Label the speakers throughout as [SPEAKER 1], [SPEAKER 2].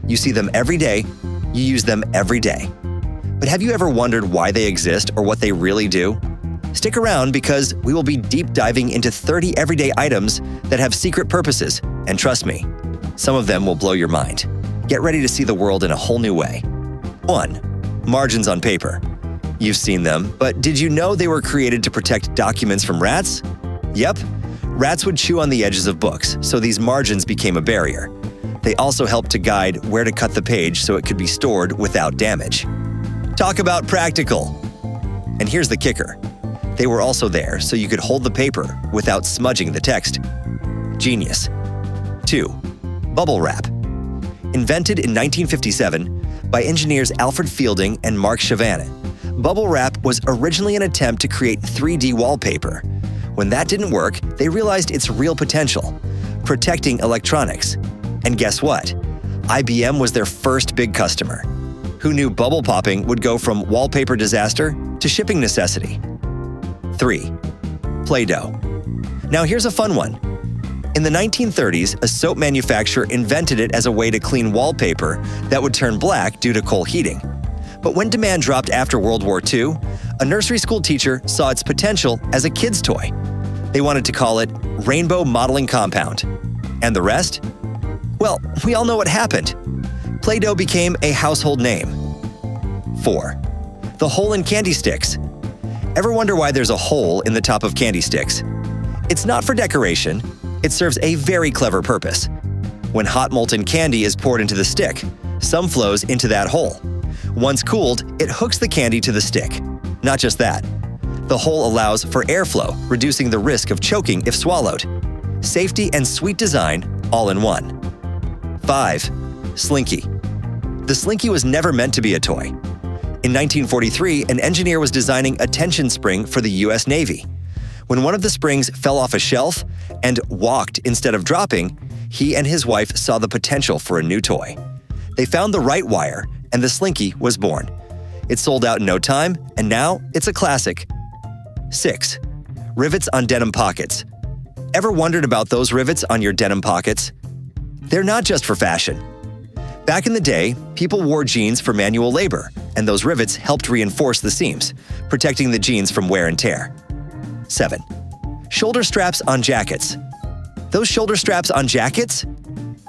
[SPEAKER 1] You see them every day, you use them every day. But have you ever wondered why they exist or what they really do? Stick around because we will be deep diving into 30 everyday items that have secret purposes, and trust me, some of them will blow your mind. Get ready to see the world in a whole new way. 1. Margins on paper. You've seen them, but did you know they were created to protect documents from rats? Yep, rats would chew on the edges of books, so these margins became a barrier. They also helped to guide where to cut the page so it could be stored without damage. Talk about practical! And here's the kicker. They were also there so you could hold the paper without smudging the text. Genius. 2. Bubble wrap. Invented in 1957 by engineers Alfred Fielding and Mark Chavannes, bubble wrap was originally an attempt to create 3D wallpaper. When that didn't work, they realized its real potential, protecting electronics. And guess what? IBM was their first big customer. Who knew bubble popping would go from wallpaper disaster to shipping necessity? 3. Play-Doh. Now here's a fun one. In the 1930s, a soap manufacturer invented it as a way to clean wallpaper that would turn black due to coal heating. But when demand dropped after World War II, a nursery school teacher saw its potential as a kid's toy. They wanted to call it Rainbow Modeling Compound. And the rest? Well, we all know what happened. Play-Doh became a household name. 4. The hole in candy sticks. Ever wonder why there's a hole in the top of candy sticks? It's not for decoration. It serves a very clever purpose. When hot molten candy is poured into the stick, some flows into that hole. Once cooled, it hooks the candy to the stick. Not just that. The hole allows for airflow, reducing the risk of choking if swallowed. Safety and sweet design all in one. 5. Slinky. The Slinky was never meant to be a toy. In 1943, an engineer was designing a tension spring for the U.S. Navy. When one of the springs fell off a shelf and walked instead of dropping, he and his wife saw the potential for a new toy. They found the right wire, and the Slinky was born. It sold out in no time, and now it's a classic. 6. Rivets on denim pockets. Ever wondered about those rivets on your denim pockets? They're not just for fashion. Back in the day, people wore jeans for manual labor, and those rivets helped reinforce the seams, protecting the jeans from wear and tear. 7. Shoulder straps on jackets. Those shoulder straps on jackets?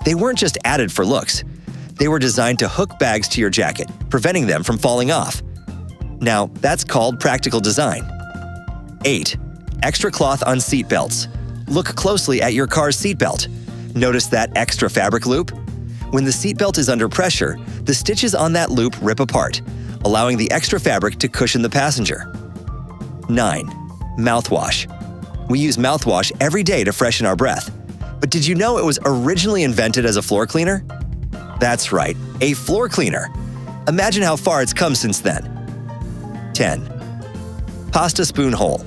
[SPEAKER 1] They weren't just added for looks. They were designed to hook bags to your jacket, preventing them from falling off. Now, that's called practical design. 8. Extra cloth on seat belts. Look closely at your car's seatbelt. Notice that extra fabric loop? When the seatbelt is under pressure, the stitches on that loop rip apart, allowing the extra fabric to cushion the passenger. 9. Mouthwash. We use mouthwash every day to freshen our breath. But did you know it was originally invented as a floor cleaner? That's right, a floor cleaner. Imagine how far it's come since then. 10. Pasta spoon hole.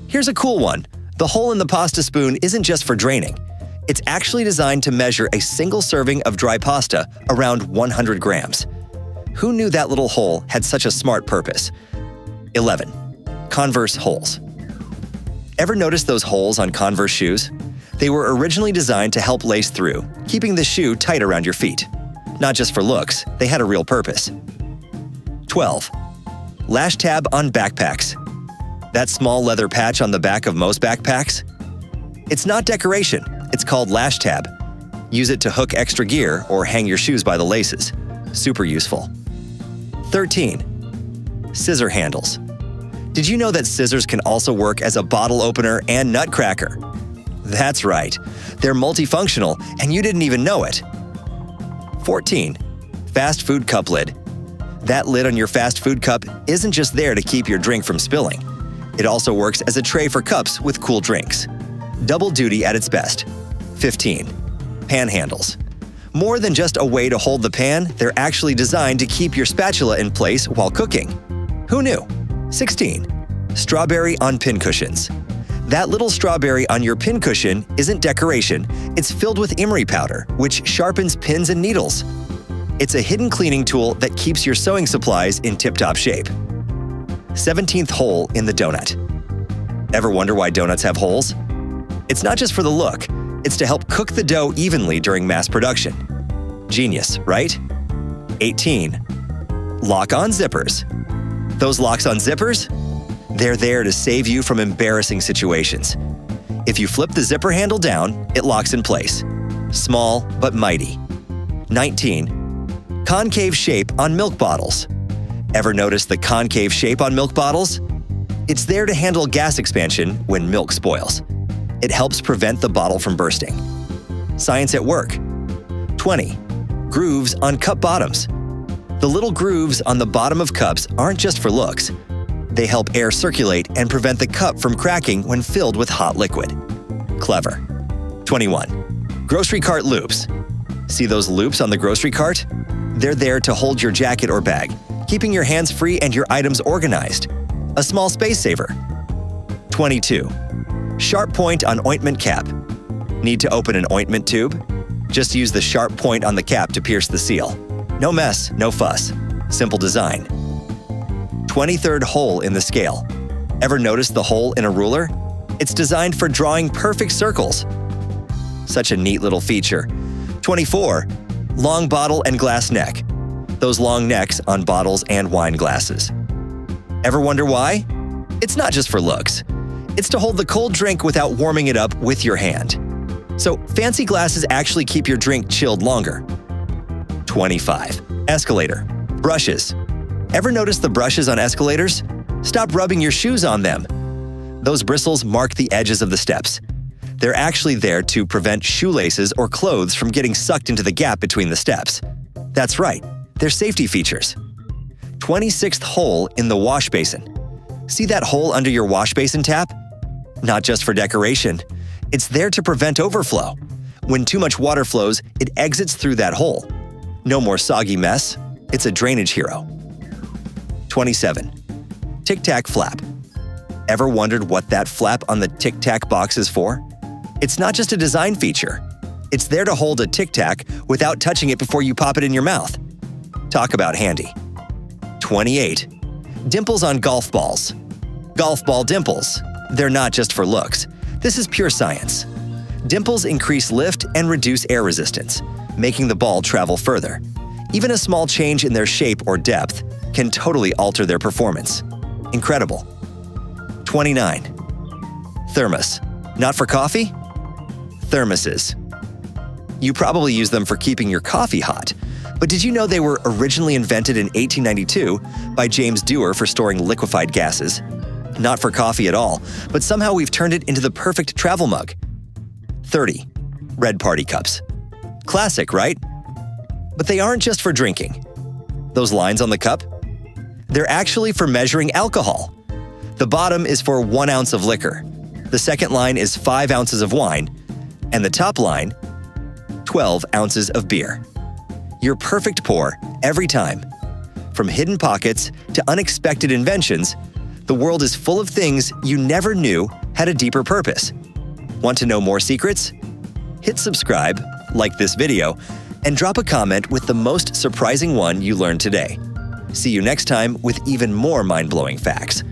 [SPEAKER 1] Here's a cool one. The hole in the pasta spoon isn't just for draining. It's actually designed to measure a single serving of dry pasta around 100 grams. Who knew that little hole had such a smart purpose? 11. Converse holes. Ever notice those holes on Converse shoes? They were originally designed to help lace through, keeping the shoe tight around your feet. Not just for looks, they had a real purpose. 12. Lash tab on backpacks. That small leather patch on the back of most backpacks? It's not decoration, it's called lash tab. Use it to hook extra gear or hang your shoes by the laces. Super useful. 13. Scissor handles. Did you know that scissors can also work as a bottle opener and nutcracker? That's right, they're multifunctional and you didn't even know it. 14. Fast food cup lid. That lid on your fast food cup isn't just there to keep your drink from spilling. It also works as a tray for cups with cool drinks. Double duty at its best. 15. Pan handles. More than just a way to hold the pan, they're actually designed to keep your spatula in place while cooking. Who knew? 16. Strawberry on pincushions. That little strawberry on your pincushion isn't decoration, it's filled with emery powder, which sharpens pins and needles. It's a hidden cleaning tool that keeps your sewing supplies in tip-top shape. 17th hole in the donut. Ever wonder why donuts have holes? It's not just for the look, it's to help cook the dough evenly during mass production. Genius, right? 18. Lock-on zippers. Those locks-on zippers? They're there to save you from embarrassing situations. If you flip the zipper handle down, it locks in place. Small but mighty. 19. Concave shape on milk bottles. Ever notice the concave shape on milk bottles? It's there to handle gas expansion when milk spoils. It helps prevent the bottle from bursting. Science at work. 20. Grooves on cup bottoms. The little grooves on the bottom of cups aren't just for looks. They help air circulate and prevent the cup from cracking when filled with hot liquid. Clever. 21. Grocery cart loops. See those loops on the grocery cart? They're there to hold your jacket or bag, keeping your hands free and your items organized. A small space saver. 22. Sharp point on ointment cap. Need to open an ointment tube? Just use the sharp point on the cap to pierce the seal. No mess, no fuss. Simple design. 23rd hole in the scale. Ever notice the hole in a ruler? It's designed for drawing perfect circles. Such a neat little feature. 24. Long bottle and glass neck. Those long necks on bottles and wine glasses. Ever wonder why? It's not just for looks. It's to hold the cold drink without warming it up with your hand. So fancy glasses actually keep your drink chilled longer. 25. Escalator. Brushes. Ever notice the brushes on escalators? Stop rubbing your shoes on them. Those bristles mark the edges of the steps. They're actually there to prevent shoelaces or clothes from getting sucked into the gap between the steps. That's right, they're safety features. 26th hole in the wash basin. See that hole under your wash basin tap? Not just for decoration. It's there to prevent overflow. When too much water flows, it exits through that hole. No more soggy mess. It's a drainage hero. 27. Tic Tac flap. Ever wondered what that flap on the Tic Tac box is for? It's not just a design feature. It's there to hold a Tic Tac without touching it before you pop it in your mouth. Talk about handy. 28. Dimples on golf balls. Golf ball dimples. They're not just for looks. This is pure science. Dimples increase lift and reduce air resistance, making the ball travel further. Even a small change in their shape or depth can totally alter their performance. Incredible. 29. Thermos. Not for coffee? Thermoses. You probably use them for keeping your coffee hot, but did you know they were originally invented in 1892 by James Dewar for storing liquefied gases? Not for coffee at all, but somehow we've turned it into the perfect travel mug. 30. Red party cups. Classic, right? But they aren't just for drinking. Those lines on the cup? They're actually for measuring alcohol. The bottom is for 1 ounce of liquor. The second line is 5 ounces of wine. And the top line, 12 ounces of beer. Your perfect pour every time. From hidden pockets to unexpected inventions, the world is full of things you never knew had a deeper purpose. Want to know more secrets? Hit subscribe, like this video, and drop a comment with the most surprising one you learned today. See you next time with even more mind-blowing facts.